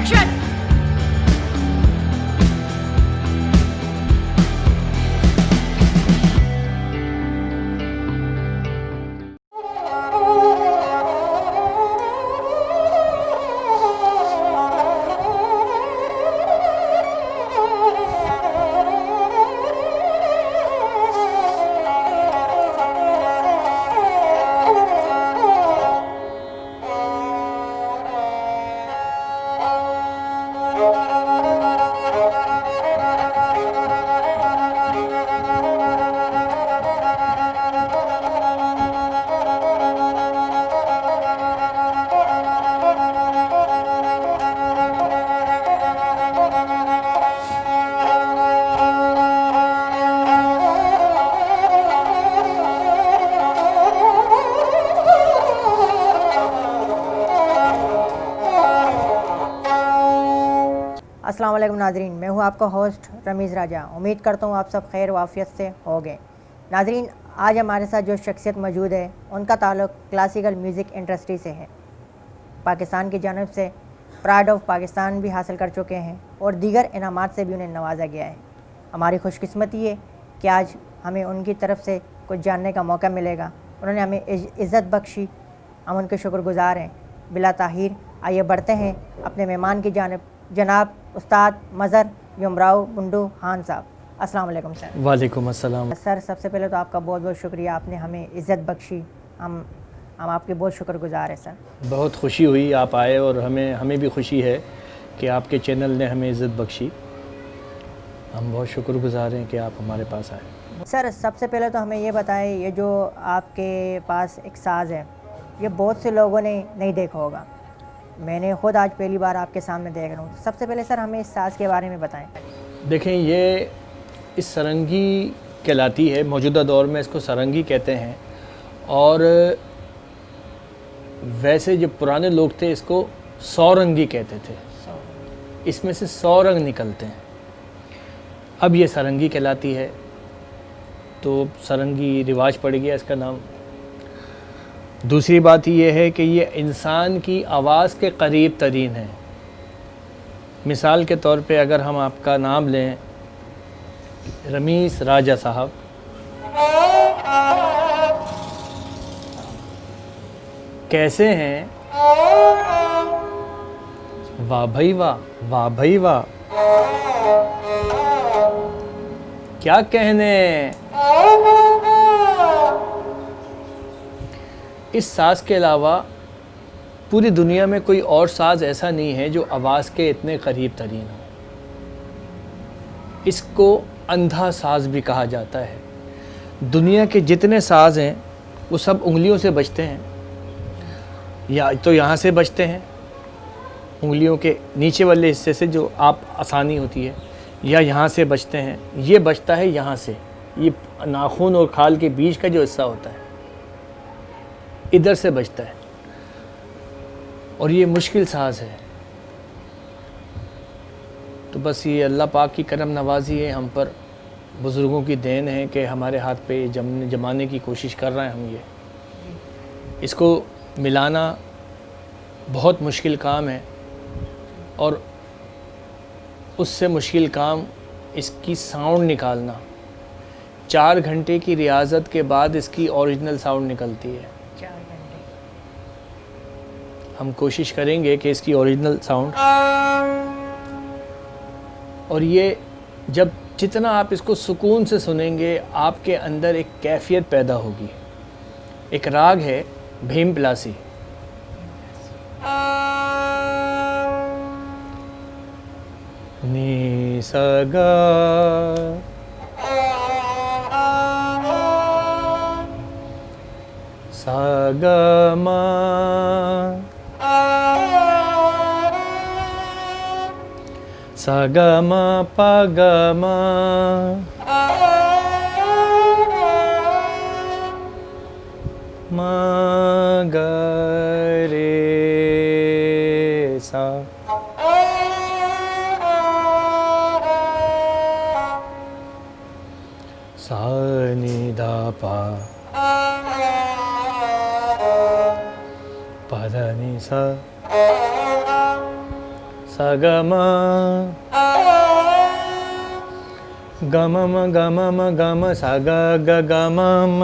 Attention! अस्सलाम वालेकुम नाजरीन, मैं हूँ आपका होस्ट रमीज़ राजा। उम्मीद करता हूँ आप सब खैर वाफियत से होंगे। नाजरीन, आज हमारे साथ जो शख्सियत मौजूद है उनका ताल्लुक़ क्लासिकल म्यूज़िक इंडस्ट्री से है। पाकिस्तान की जानब से प्राइड ऑफ पाकिस्तान भी हासिल कर चुके हैं और दीगर इनामात से भी उन्हें नवाजा गया है। हमारी खुशकिस्मती है कि आज हमें उनकी तरफ से कुछ जानने का मौका मिलेगा। उन्होंने हमें इज़्ज़त बख्शी, हम उनके शुक्रगुज़ार हैं। बिला ताहीर आइए बढ़ते हैं अपने मेहमान की जानब, जनाब उस्ताद मज़हर यमराव बुंडू खान साहब। अस्सलाम वालेकुम सर। वालेकुम अस्सलाम। सर, सबसे पहले तो आपका बहुत बहुत शुक्रिया, आपने हमें इज़्ज़त बख्शी। हम आपके बहुत शुक्रगुज़ार हैं सर। बहुत खुशी हुई आप आए और हमें भी खुशी है कि आपके चैनल ने हमें इज़्ज़त बख्शी। हम बहुत शुक्रगुज़ार हैं कि आप हमारे पास आए। सर, सबसे पहले तो हमें ये बताएं, ये जो आपके पास एक साज़ है, ये बहुत से लोगों ने नहीं देखा होगा। मैंने ख़ुद आज पहली बार आपके सामने देख रहा हूँ। तो सबसे पहले सर हमें इस साज़ के बारे में बताएं। देखें, ये इस सरंगी कहलाती है। मौजूदा दौर में इसको सरंगी कहते हैं और वैसे जो पुराने लोग थे इसको सौरंगी कहते थे। इसमें से 100 रंग निकलते हैं। अब ये सरंगी कहलाती है, तो सरंगी रिवाज पड़ गया इसका नाम। दूसरी बात ये है कि ये इंसान की आवाज़ के करीब तरीन है। मिसाल के तौर पे अगर हम आपका नाम लें, रमीज़ राजा साहब, कैसे हैं? वाह भाई वाह, वाह भाई वाह, क्या कहने। इस साज़ के अलावा पूरी दुनिया में कोई और साज़ ऐसा नहीं है जो आवाज़ के इतने करीब तरीन हो। इसको अंधा साज़ भी कहा जाता है। दुनिया के जितने साज़ हैं वो सब उंगलियों से बजते हैं, या तो यहाँ से बजते हैं उंगलियों के नीचे वाले हिस्से से जो आप आसानी होती है, या यहाँ से बजते हैं। ये बजता है यहाँ से, ये नाखून और खाल के बीच का जो हिस्सा होता है इधर से बजता है, और ये मुश्किल साज़ है। तो बस ये अल्लाह पाक की करम नवाजी है हम पर, बुज़ुर्गों की देन है कि हमारे हाथ पे जमाने की कोशिश कर रहे हैं हम। ये इसको मिलाना बहुत मुश्किल काम है, और उससे मुश्किल काम इसकी साउंड निकालना। 4 घंटे की रियाज़त के बाद इसकी ओरिजिनल साउंड निकलती है। 4 घंटे हम कोशिश करेंगे कि इसकी ओरिजिनल साउंड, और ये जब जितना आप इसको सुकून से सुनेंगे आपके अंदर एक कैफियत पैदा होगी। एक राग है भीम प्लासी, नी सा गा सा गा मा सा गा मा पा गा मा मा गा रे सा। सा नि धा पा पा धा नि सा सा ग म ग म म ग म म ग म सा ग ग ग म म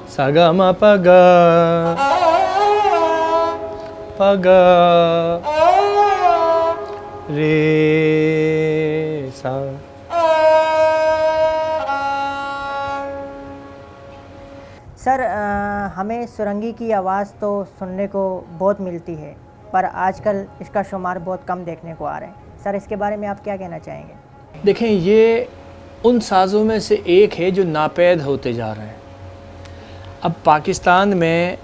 सा ग म प ग रे सा। सर हमें सुरंगी की आवाज़ तो सुनने को बहुत मिलती है, पर आजकल इसका शुमार बहुत कम देखने को आ रहा है। सर इसके बारे में आप क्या कहना चाहेंगे? देखें, ये उन साज़ों में से एक है जो नापैद होते जा रहे हैं। अब पाकिस्तान में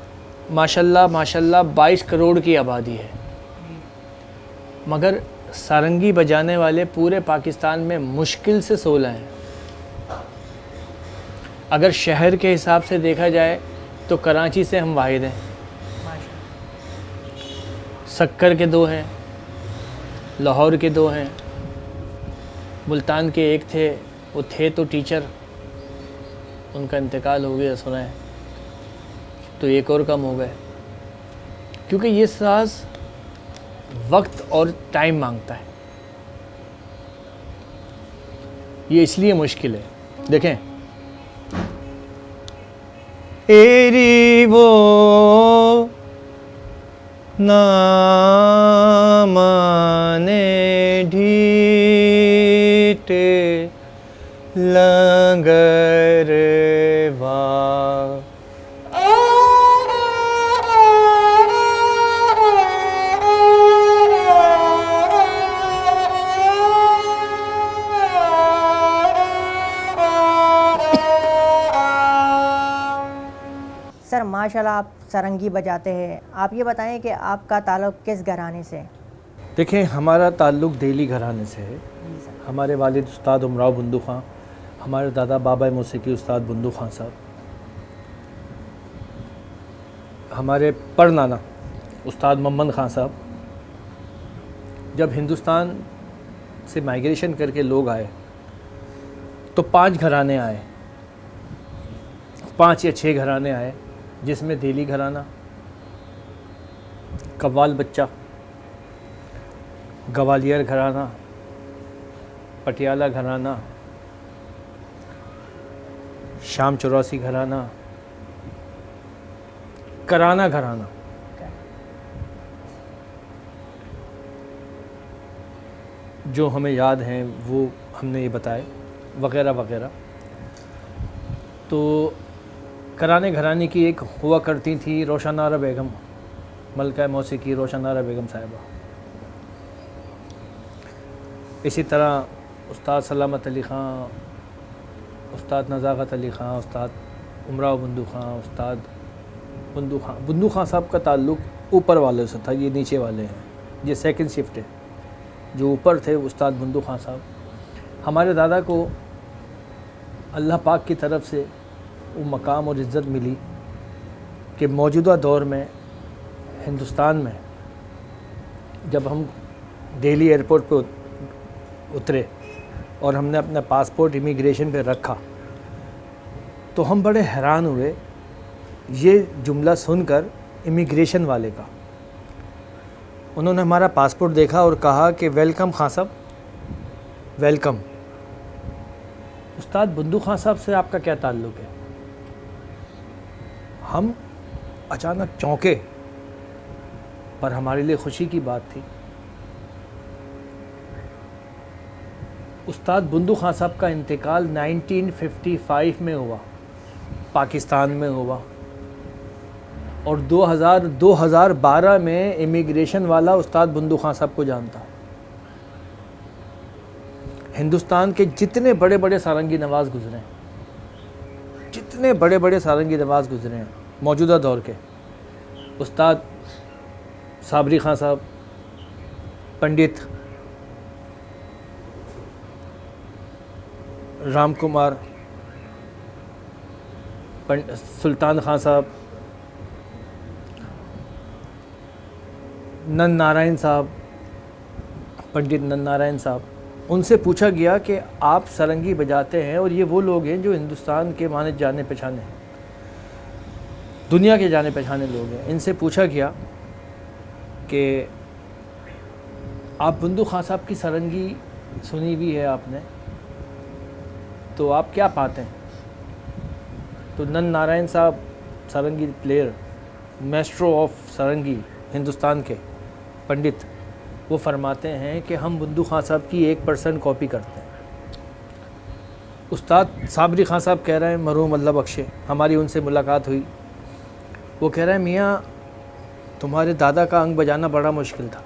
माशाल्लाह 22 करोड़ की आबादी है, मगर सारंगी बजाने वाले पूरे पाकिस्तान में मुश्किल से 16 हैं। अगर शहर के हिसाब से देखा जाए तो कराची से हम वाहिद हैं, सक्कर के 2 हैं, लाहौर के 2 हैं, मुल्तान के 1 थे, वो थे तो टीचर, उनका इंतकाल हो गया सुना है, तो 1 और कम हो गए। क्योंकि ये साज़ वक्त और टाइम मांगता है, ये इसलिए मुश्किल है। देखें, एरी वो ना माने ढीटे लंगरवा। सर माशाल्लाह आप सारंगी बजाते हैं, आप ये बताएं कि आपका ताल्लुक़ किस घराने से? देखें, हमारा ताल्लुक़ दिल्ली घराने से है। हमारे वालिद उस्ताद उमराव बुंदू ख़ां, हमारे दादा बाबा मौसीकी उस्ताद बुंदू ख़ां साहब, हमारे परनाना उस्ताद मोहम्मद ख़ां साहब। जब हिंदुस्तान से माइग्रेशन करके लोग आए तो 5 घराने आए, 5 या 6 घराने आए, जिसमें दिल्ली घराना, कव्वाल बच्चा, ग्वालियर घराना, पटियाला घराना, शाम 84 घराना, कराना घराना। जो हमें याद हैं वो हमने ये बताए, वगैरह वगैरह। तो कराने घराने की एक हुआ करती थी रोशनारा बेगम, मलका मौसीकी रोशनारा बेगम साहिबा। इसी तरह उस्ताद सलामत अली ख़ां, उस्ताद नज़ाकत अली ख़ां, उस्ताद उमराव बुंदू ख़ां, उस्ताद बुंदू ख़ां साहब का ताल्लुक़ ऊपर वाले से था, ये नीचे वाले हैं, ये सेकंड शिफ्ट है। जो ऊपर थे उस्ताद बुंदू ख़ां साहब। हमारे दादा को अल्लाह पाक की तरफ से वो मकाम और इज़्ज़त मिली कि मौजूदा दौर में हिंदुस्तान में जब हम दिल्ली एयरपोर्ट पे उतरे और हमने अपना पासपोर्ट इमिग्रेशन पे रखा तो हम बड़े हैरान हुए ये जुमला सुनकर इमिग्रेशन वाले का। उन्होंने हमारा पासपोर्ट देखा और कहा कि वेलकम खां साहब, वेलकम। उस्ताद बुंदू ख़ां साहब से आपका क्या ताल्लुक़ है? हम अचानक चौंके, पर हमारे लिए खुशी की बात थी। उस्ताद बुंदू ख़ां साहब का इंतकाल 1955 में हुआ, पाकिस्तान में हुआ, और 2012 में इमिग्रेशन वाला उस्ताद बुंदू ख़ां साहब को जानता। हिंदुस्तान के जितने बड़े बड़े सारंगी नवाज़ गुज़रे हैं, जितने बड़े बड़े सारंगी नवाज़ गुज़रे हैं मौजूदा दौर के, उस्ताद साबरी ख़ां साहब, पंडित राम कुमार, सुल्तान ख़ां साहब, नन नारायण साहब, पंडित नन नारायण साहब। उनसे पूछा गया कि आप सारंगी बजाते हैं और ये वो लोग हैं जो हिंदुस्तान के माने जाने पहचाने हैं। दुनिया के जाने पहचाने लोग हैं। इनसे पूछा गया कि आप बंदू खान साहब की सारंगी सुनी हुई है आपने, तो आप क्या पाते हैं? तो नंद नारायण साहब सारंगी प्लेयर, मास्ट्रो ऑफ सारंगी हिंदुस्तान के पंडित, वो फरमाते हैं कि हम बंदू खान साहब की 1% कॉपी करते हैं। उस्ताद साबरी खान साहब कह रहे हैं, मरहूम अल्लाह बख्शे, हमारी उनसे मुलाकात हुई। वो कह रहे हैं, मियाँ तुम्हारे दादा का अंग बजाना बड़ा मुश्किल था।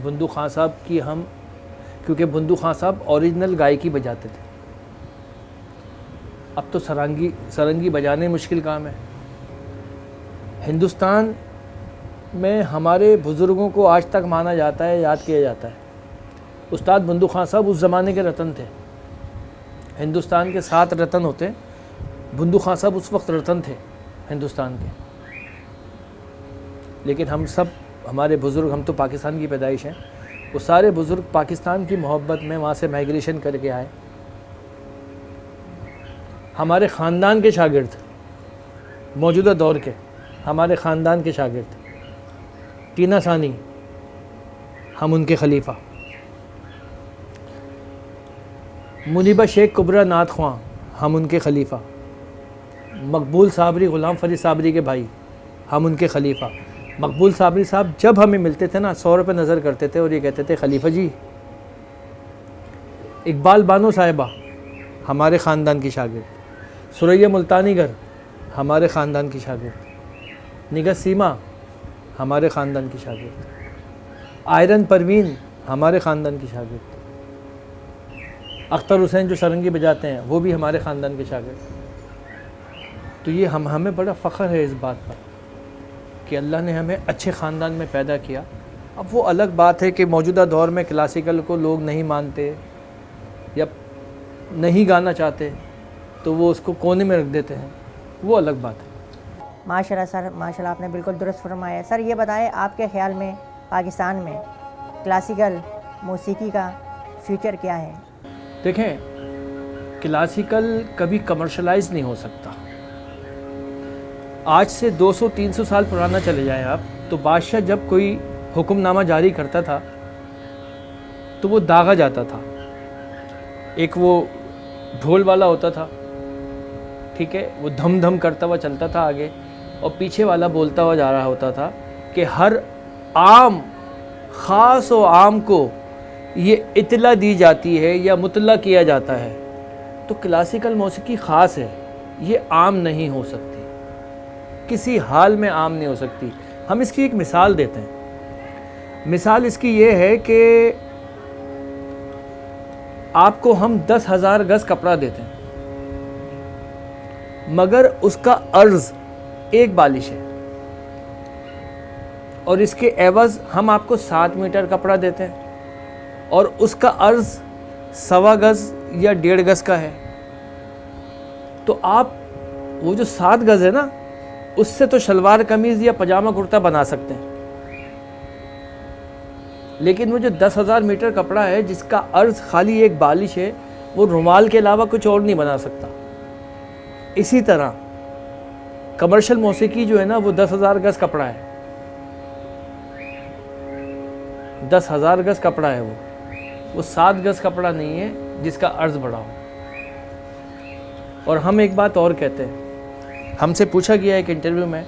बंदू खान साहब की हम, क्योंकि बंदू खान साहब ओरिजिनल गायकी बजाते थे। अब तो सारंगी बजाने मुश्किल काम है। हिंदुस्तान में हमारे बुज़ुर्गों को आज तक माना जाता है, याद किया जाता है। उस्ताद बंदू खान साहब उस ज़माने के रतन थे। हिंदुस्तान के 7 रतन होते, बंदू खान साहब उस वक्त रतन थे हिंदुस्तान के। लेकिन हम सब, हमारे बुज़ुर्ग, हम तो पाकिस्तान की पैदाइश हैं, वो सारे बुज़ुर्ग पाकिस्तान की मोहब्बत में वहाँ से माइग्रेशन करके आए। हमारे ख़ानदान के शागिर्द, मौजूदा दौर के हमारे ख़ानदान के शागिर्द, टीना सानी, हम उनके खलीफा, मुनीबा शेख कुबरा नाथ ख्वां, हम उनके खलीफा, मकबूल साबरी, ग़ुलाम फ़रीद साबरी के भाई, हम उनके खलीफा। मकबूल साबरी साहब जब हमें मिलते थे ना, 100 रुपये नज़र करते थे और ये कहते थे, खलीफा जी। इकबाल बानो साहिबा हमारे ख़ानदान की शागिर्द, सुरैया मुल्तानीगर हमारे ख़ानदान की शागिर्द, निगा सीमा हमारे ख़ानदान की शागिर्द, आयरन परवीन हमारे ख़ानदान की शागिर्द, अख्तर हुसैन जो सारंगी बजाते हैं वो भी हमारे ख़ानदान के शागिर्द। तो ये हमें बड़ा फ़ख्र है इस बात पर कि अल्लाह ने हमें अच्छे ख़ानदान में पैदा किया। अब वो अलग बात है कि मौजूदा दौर में क्लासिकल को लोग नहीं मानते या नहीं गाना चाहते, तो वो उसको कोने में रख देते हैं, वो अलग बात है। माशाल्लाह सर, माशाल्लाह, आपने बिल्कुल दुरुस्त फरमाया। सर ये बताएं, आपके ख़्याल में पाकिस्तान में क्लासिकल मौसीकी का फ्यूचर क्या है? देखें, क्लासिकल कभी कमर्शलाइज नहीं हो सकता। आज से 200-300 साल पुराना चले जाएं आप, तो बादशाह जब कोई हुक्मनामा जारी करता था तो वो दागा जाता था। एक वो ढोल वाला होता था, ठीक है, वो धम धम करता हुआ चलता था आगे, और पीछे वाला बोलता हुआ जा रहा होता था कि हर आम, ख़ास और आम को ये इतला दी जाती है या मुतला किया जाता है। तो क्लासिकल मौसीकी ख़ास है, ये आम नहीं हो सकती, किसी हाल में आम नहीं हो सकती। हम इसकी एक मिसाल देते हैं। मिसाल इसकी ये है कि आपको हम 10,000 गज़ कपड़ा देते हैं, मगर उसका अर्ज़ 1 बालिश है, और इसके एवज़ हम आपको 7 मीटर कपड़ा देते हैं और उसका अर्ज़ 1.25 गज़ या 1.5 गज़ का है। तो आप वो जो 7 गज़ है ना, उससे तो शलवार कमीज़ या पजामा कुर्ता बना सकते हैं, लेकिन वो जो 10,000 मीटर कपड़ा है जिसका अर्ज़ खाली 1 बालिश है, वो रुमाल के अलावा कुछ और नहीं बना सकता। इसी तरह कमर्शियल मौसीकी जो है ना, वो 10,000 गज़ कपड़ा है, 10,000 गज़ कपड़ा है वो 7 गज़ कपड़ा नहीं है जिसका अर्ज़ बड़ा हो। और हम एक बात और कहते हैं, हमसे पूछा गया एक इंटरव्यू में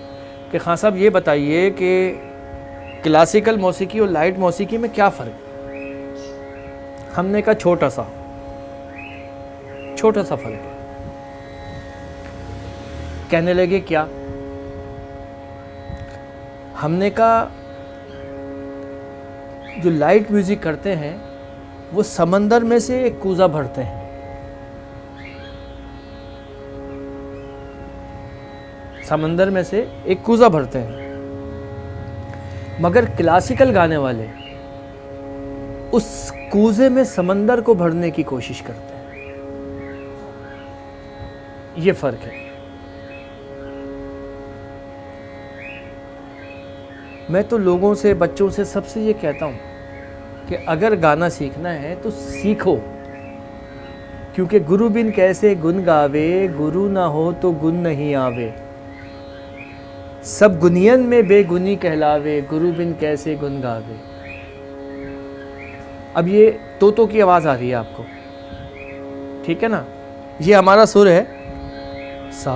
कि खान साहब ये बताइए कि क्लासिकल मौसीकी और लाइट मौसीकी में क्या फ़र्क है? हमने कहा छोटा सा फ़र्क है। कहने लगे क्या? हमने कहा जो लाइट म्यूज़िक करते हैं वो समंदर में से एक कूज़ा भरते हैं, समंदर में से एक कूज़ा भरते हैं, मगर क्लासिकल गाने वाले उस कूज़े में समंदर को भरने की कोशिश करते हैं। ये फ़र्क है। मैं तो लोगों से, बच्चों से, सबसे ये कहता हूँ कि अगर गाना सीखना है तो सीखो, क्योंकि गुरु बिन कैसे गुण गावे, गुरु ना हो तो गुण नहीं आवे। सब गुनियन में बेगुनी कहलावे, गुरु बिन कैसे गुण गावे। अब ये तोतों की आवाज़ आ रही है आपको, ठीक है ना। ये हमारा सुर है सा।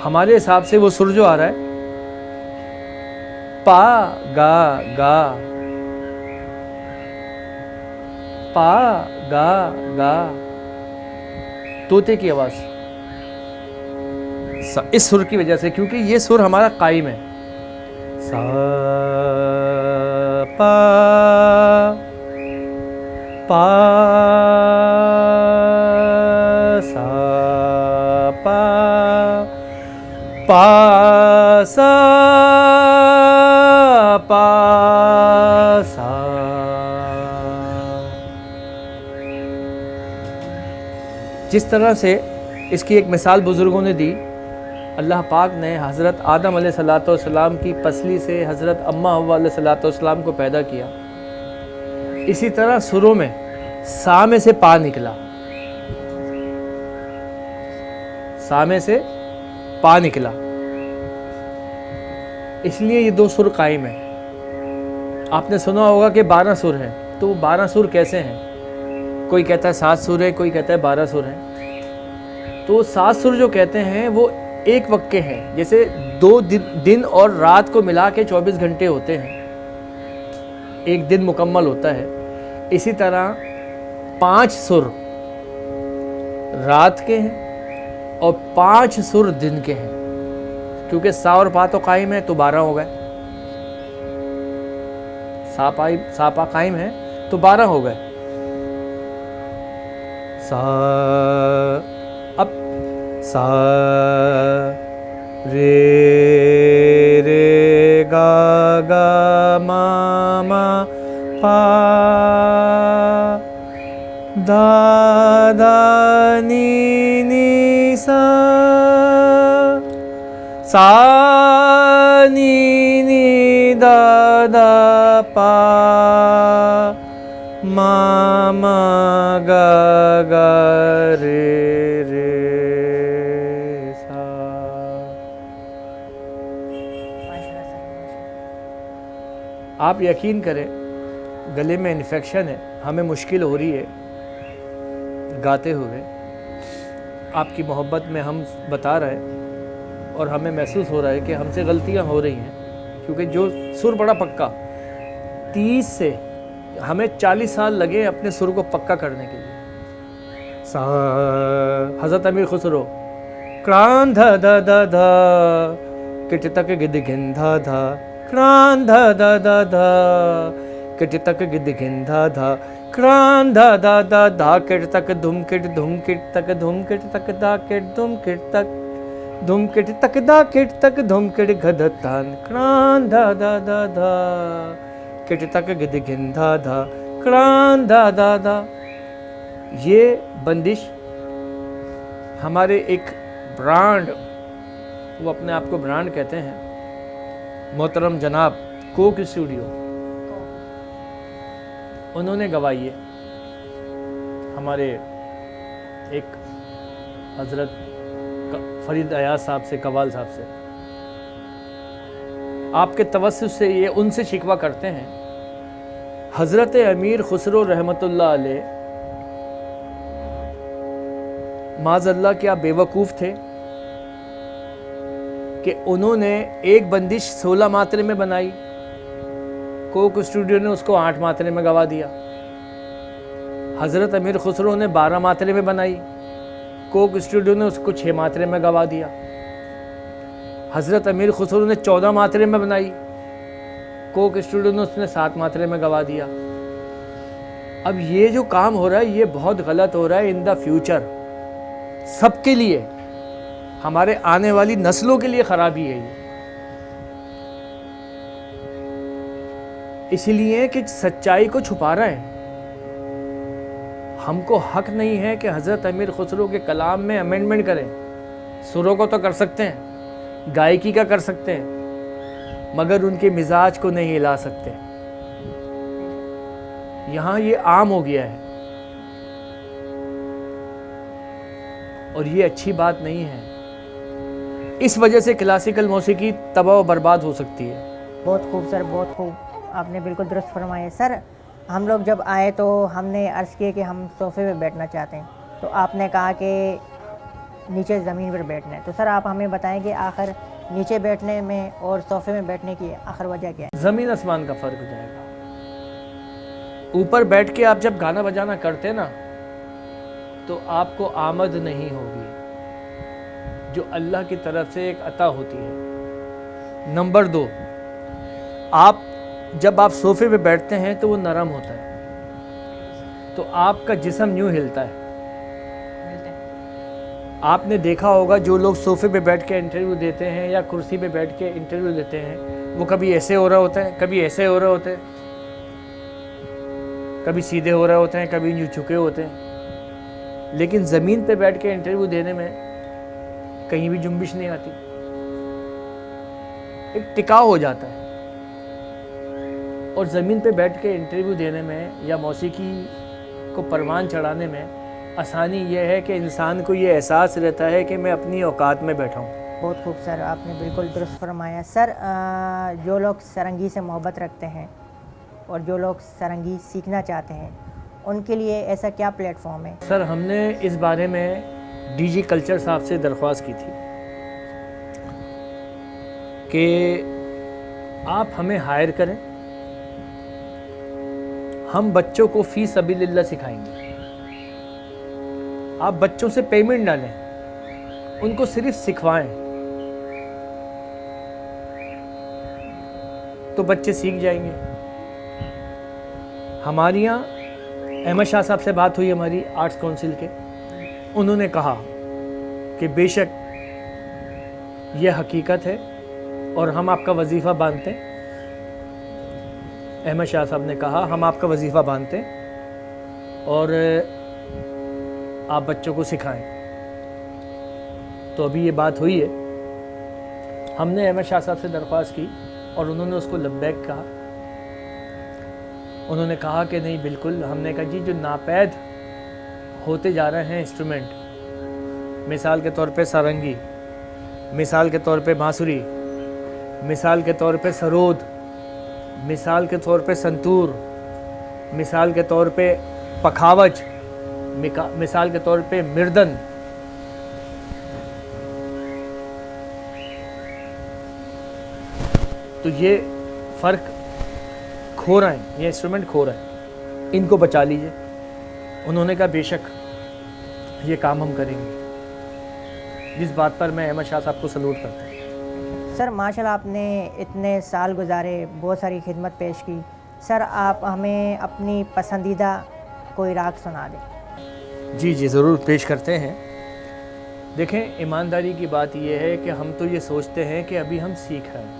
हमारे हिसाब से वो सुर जो आ रहा है पा गा गा, पा गा गा, तोते की आवाज इस सुर की वजह से, क्योंकि ये सुर हमारा कायम है। सा पा पा सा पा पा सा पा सा। जिस तरह से इसकी एक मिसाल बुजुर्गों ने दी, अल्लाह पाक ने हज़रत आदम अलैहिस्सलाम की पसली से हज़रत अम्मा हव्वा अलैहिस्सलाम को पैदा किया। इसी तरह सुरों में सा में से पा निकला, सा में से पा निकला, इसलिए ये दो सुर कायम है। आपने सुना होगा कि 12 सुर हैं, तो 12 सुर कैसे हैं? कोई कहता है 7 सुर है, कोई कहता है 12 सुर हैं। तो 7 सुर जो कहते हैं वो एक वक्त के हैं, जैसे 2 दिन और रात को मिला के 24 घंटे होते हैं, एक दिन मुकम्मल होता है। इसी तरह 5 सुर रात के हैं और 5 सुर दिन के हैं, क्योंकि सा और पा तो कायम है तो 12 हो गए। सा पा कायम है तो 12 हो गए। सा, अब सा रे रे गा गा मा मा पा दा दा नी नी सा नी नी दा दा पा मा मा गा गा रे रे सा। आप यकीन करें, गले में इन्फेक्शन है, हमें मुश्किल हो रही है गाते हुए, आपकी मोहब्बत में हम बता रहे हैं और हमें महसूस हो रहा है कि हमसे गलतियां हो रही हैं, क्योंकि जो सुर बड़ा पक्का, 30 से हमें 40 साल लगे अपने सुर को पक्का करने के लिए। सा हज़रत अमीर खुसरो क्रांध धा धा धा किट तक गिद गिंधा धा, क्रांध धा धा धा किट तक गिद गिंधा धा, क्रांध धा धा धा किट तक धुम किट तक धुम किट तक दा किट धुम किट तक धुम किट तक दा किट तक धुम किट गधतान, क्रांध धा धा धा धा किट तक गिद गिंधा धा, क्रांध धा धा धा। ये बंदिश हमारे एक ब्रांड, वो अपने आप को ब्रांड कहते हैं, मोहतरम जनाब कोक स्टूडियो, उन्होंने गवाई है। हमारे एक हजरत फरीद अयाज साहब से, कवाल साहब से, आपके तवस्सुस से ये उनसे शिकवा करते हैं। हजरत अमीर खुसरो रहमतुल्लाह अलैह माज़अल्लाह क्या बेवकूफ़ थे कि उन्होंने एक बंदिश 16 मात्रे में बनाई, कोक स्टूडियो ने उसको 8 मात्रे में गवा दिया। हज़रत अमीर खुसरो ने 12 मात्रे में बनाई, कोक स्टूडियो ने उसको 6 मात्रे में गवा दिया। हज़रत अमीर खुसरो ने 14 मात्रे में बनाई, कोक स्टूडियो ने उसने 7 मात्रे में गवा दिया। अब ये जो काम हो रहा है ये बहुत गलत हो रहा है। इन द फ्यूचर सबके लिए, हमारे आने वाली नस्लों के लिए खराबी है ये, इसलिए कि सच्चाई को छुपा रहे हैं। हमको हक नहीं है कि हज़रत अमीर खुसरो के कलाम में अमेंडमेंट करें। सुरों को तो कर सकते हैं, गायकी का कर सकते हैं, मगर उनके मिजाज को नहीं हिला सकते। यहाँ ये आम हो गया है और ये अच्छी बात नहीं है। इस वजह से क्लासिकल मौसीकी तबाह व बर्बाद हो सकती है। बहुत खूब सर, बहुत खूब, आपने बिल्कुल दुरुस्त फरमाया। सर हम लोग जब आए तो हमने अर्ज़ किया कि हम सोफ़े पे बैठना चाहते हैं, तो आपने कहा कि नीचे ज़मीन पर बैठना है। तो सर आप हमें बताएं कि आखिर नीचे बैठने में और सोफ़े में बैठने की आखिर वजह क्या है? ज़मीन आसमान का फ़र्क हो जाएगा। ऊपर बैठ के आप जब गाना बजाना करते ना, तो आपको आमद नहीं होगी जो अल्लाह की तरफ से एक अता होती है। नंबर 2, जब आप सोफ़े पे बैठते हैं तो वो नरम होता है, तो आपका जिस्म यूँ हिलता है। आपने देखा होगा जो लोग सोफ़े पे बैठ के इंटरव्यू देते हैं या कुर्सी पे बैठ के इंटरव्यू देते हैं, वो कभी ऐसे हो रहा होता है, कभी ऐसे हो रहे होते हैं, कभी सीधे हो रहे होते हैं, कभी यूँ झुके होते हैं। लेकिन ज़मीन पे बैठ के इंटरव्यू देने में कहीं भी जुम्बिश नहीं आती, एक टिकाव हो जाता है। और ज़मीन पे बैठ के इंटरव्यू देने में या मौसीकी को परवान चढ़ाने में आसानी यह है कि इंसान को ये एहसास रहता है कि मैं अपनी औकात में बैठा हूँ। बहुत खूब सर, आपने बिल्कुल दुरुस्त फरमाया। सर जो लोग सारंगी से मोहब्बत रखते हैं और जो लोग सारंगी सीखना चाहते हैं, उनके लिए ऐसा क्या प्लेटफॉर्म है? सर हमने इस बारे में डीजी कल्चर साहब से दरख्वास्त की थी कि आप हमें हायर करें, हम बच्चों को फ़ी सबीलिल्लाह सिखाएंगे। आप बच्चों से पेमेंट डालें, उनको सिर्फ सिखवाएं, तो बच्चे सीख जाएंगे। हमारे यहाँ अहमद शाह साहब से बात हुई हमारी आर्ट्स काउंसिल के, उन्होंने कहा कि बेशक यह हकीकत है और हम आपका वजीफ़ा बांधते हैं। अहमद शाह साहब ने कहा हम आपका वजीफ़ा बांधते हैं और आप बच्चों को सिखाएं। तो अभी ये बात हुई है, हमने अहमद शाह साहब से दरख्वास्त की और उन्होंने उसको लब्बैक कहा। उन्होंने कहा कि नहीं बिल्कुल। हमने कहा जी जो नापैद होते जा रहे हैं इंस्ट्रूमेंट, मिसाल के तौर पे सारंगी, मिसाल के तौर पे बांसुरी, मिसाल के तौर पे सरोद, मिसाल के तौर पे संतूर, मिसाल के तौर पे पखावज, मिसाल के तौर पे मृदन, तो ये फ़र्क खो रहे हैं, ये इंस्ट्रूमेंट खो रहे हैं, इनको बचा लीजिए। उन्होंने कहा बेशक ये काम हम करेंगे, जिस बात पर मैं अहमद शाह साहब को सलूट करता हूँ। सर माशाल्लाह आपने इतने साल गुजारे, बहुत सारी खिदमत पेश की। सर आप हमें अपनी पसंदीदा कोई राग सुना दें। जी जी ज़रूर पेश करते हैं। देखें ईमानदारी की बात यह है कि हम तो ये सोचते हैं कि अभी हम सीख रहे हैं,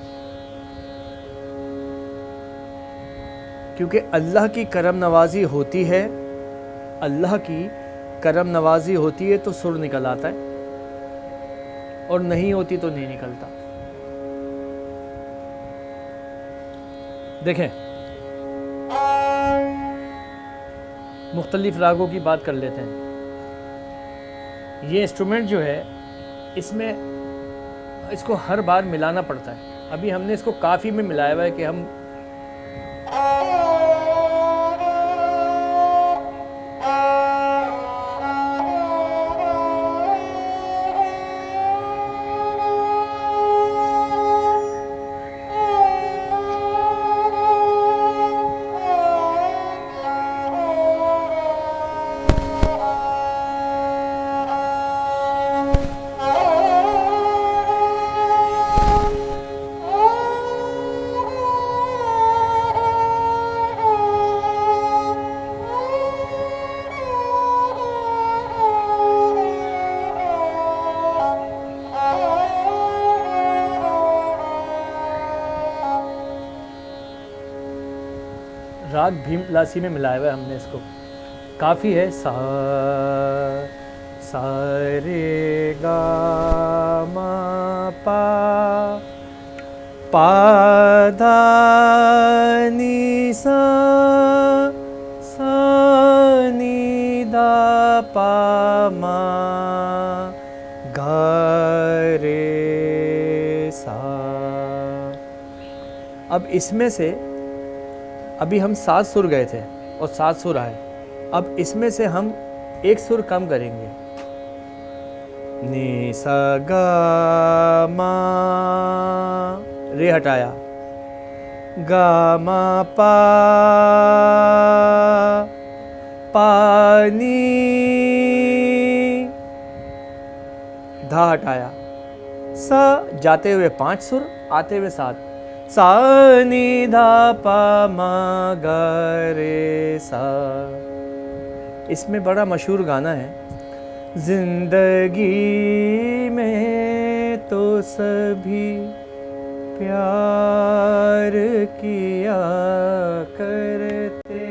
क्योंकि अल्लाह की करम नवाजी होती है, अल्लाह की करम नवाजी होती है तो सुर निकल आता है और नहीं होती तो नहीं निकलता। देखें मुख्तलिफ रागों की बात कर लेते हैं। ये इंस्ट्रूमेंट जो है इसमें इसको हर बार मिलाना पड़ता है। अभी हमने इसको काफ़ी में मिलाया हुआ है कि हम राग भीम लासी में मिलाया हुआ है हमने इसको। काफ़ी है सा रे गा मा पा, पा धा नी सा सा नी धा पा मा गा रे सा। अब इसमें से अभी हम 7 सुर गए थे और 7 सुर आए। अब इसमें से हम एक सुर कम करेंगे। नी सा गा मा, रे हटाया, गा मा पा, पा नी, धा हटाया, सा जाते हुए 5 सुर, आते हुए 7, सा नी धा पा मा गा रे सा। इसमें बड़ा मशहूर गाना है, जिंदगी में तो सभी प्यार किया करते हैं।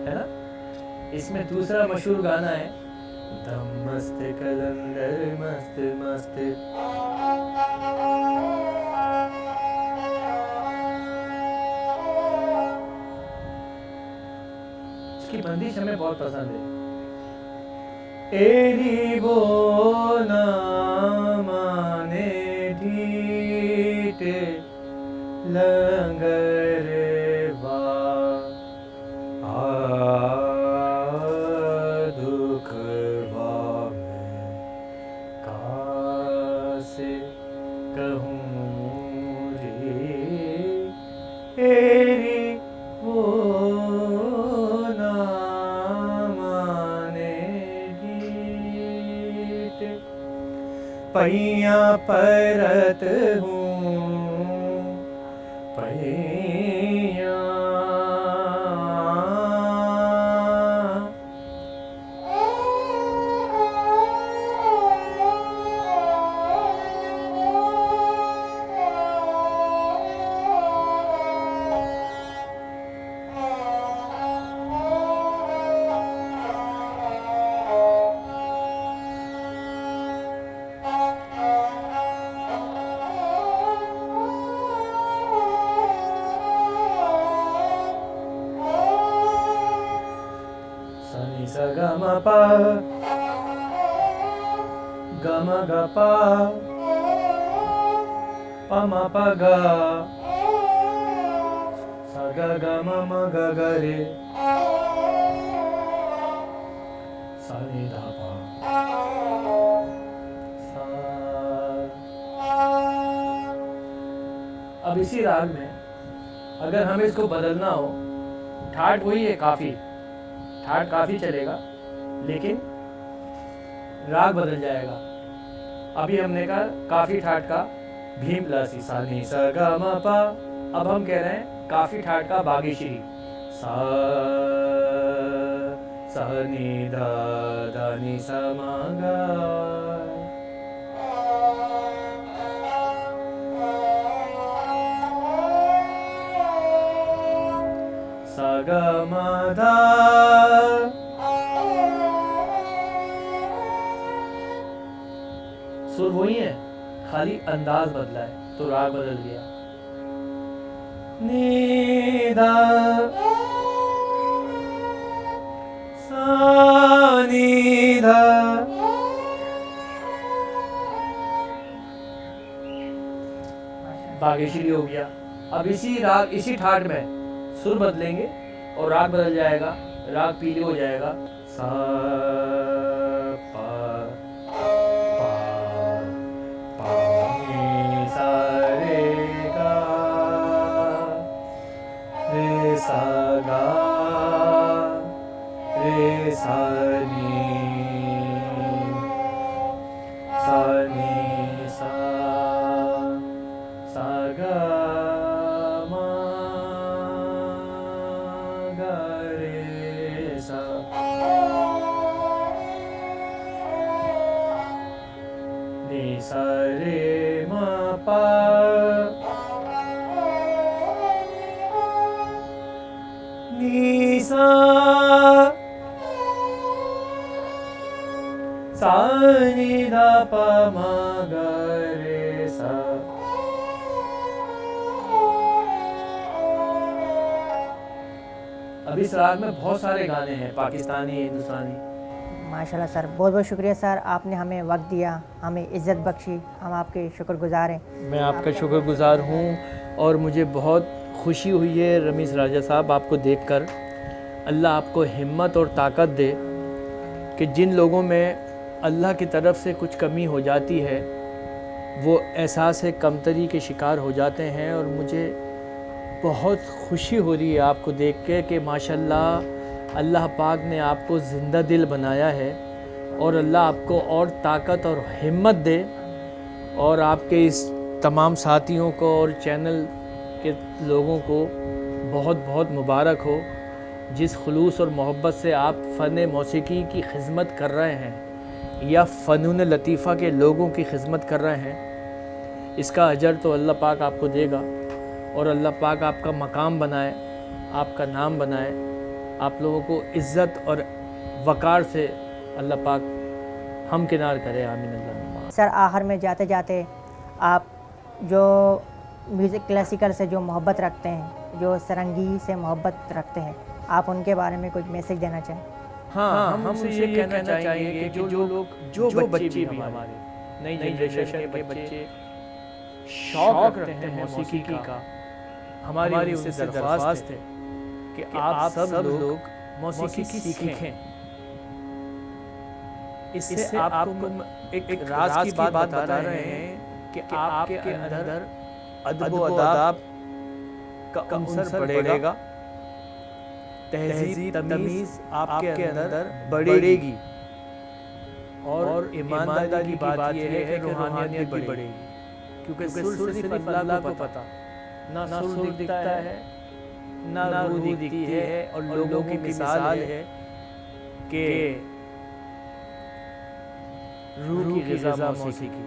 है ना? इसमें दूसरा मशहूर गाना है, दम मस्त कलंदर मस्त मस्त। इसकी बंदिश हमें बहुत पसंद है। एरी वो ना माने ढीटे लंगर वा दुख वा मैं कासे कहूँ रे। एरी वो ना माने ढीठ पैया परत हूँ पैया। सा ग म प ग म ग प प म प ग सा ग ग म म ग ग रे सा नि धा प सा। अब इसी राग में अगर हमें इसको बदलना हो, ठाट वही है काफी, ठाट काफी चलेगा, लेकिन राग बदल जाएगा। अभी हमने कहा काफी ठाट का भीम प्लस सा नी सा ग म प। अब हम कह रहे हैं काफी ठाट का बागेश्वरी सा सा नी धा धा नी सा म ग सा ग म धा। सुर वही है, खाली अंदाज बदला है तो राग बदल गया। नी धा सा नी धा बागेश्वरी हो गया। अब इसी राग इसी ठाट में सुर बदलेंगे और राग बदल जाएगा, राग पीले हो जाएगा। सा पा पा पा नी सा रे गा रे सा गा रे सा नी सा नी सा सा गा मा गा रे सा। नी सा रे म पा नि धा पा मा गा रे सा। अब इस राग में बहुत सारे गाने हैं, पाकिस्तानी, हिंदुस्तानी। माशाल्लाह सर, बहुत बहुत शुक्रिया सर, आपने हमें वक्त दिया, हमें इज़्ज़त बख्शी, हम आपके शुक्रगुज़ार हैं। मैं आपका शुक्रगुज़ार हूँ और मुझे बहुत खुशी हुई है रमीज़ राजा साहब आपको देखकर। अल्लाह आपको हिम्मत और ताकत दे कि जिन लोगों में अल्लाह की तरफ से कुछ कमी हो जाती है वो एहसास कमतरी के शिकार हो जाते हैं। और मुझे बहुत खुशी हो रही है आपको देख के कि माशाल्लाह अल्लाह पाक ने आपको ज़िंदा दिल बनाया है और अल्लाह आपको और ताकत और हिम्मत दे। और आपके इस तमाम साथियों को और चैनल के लोगों को बहुत बहुत मुबारक हो, जिस खुलूस और मोहब्बत से आप फ़न मौसीकी की खिदमत कर रहे हैं या फ़नून लतीफ़ा के लोगों की खिदमत कर रहे हैं, इसका अजर तो अल्लाह पाक आपको देगा। और अल्लाह पाक आपका मकाम बनाए, आपका नाम बनाए, आप लोगों को इज़्ज़त और वक़ार से अल्लाह पाक हमकिनार करे। आमीन अल्लाह। सर आखिर में जाते जाते आप जो म्यूज़िक क्लासिकल से जो मोहब्बत रखते हैं, जो सरंगी से मोहब्बत रखते हैं, आप उनके बारे में कुछ मैसेज देना चाहें? हाँ, हम उनसे ये कहना चाहेंगे कि जो बच्चे भी हमारे नई जनरेशन के बच्चे शौक रखते हैं मौसीकी का, हमारी उनसे दरख्वास्त है कि आप सब लोग मौसीकी सीखें। इससे आपको एक राज की बात बता रहे हैं कि आपके अंदर अदब व अदाब का अंसर बढ़ेगा, तहज़ीब तमीज़ आपके अंदर बढ़ेगी और ईमानदारी की बात यह है कि रूहानियत भी बढ़ेगी। क्योंकि सुर सिर्फ अल्लाह को पता, ना सुर दिखता है ना रूह दिखती है। और लोगों की मिसाल है कि रूह की ग़िज़ा मौसीकी।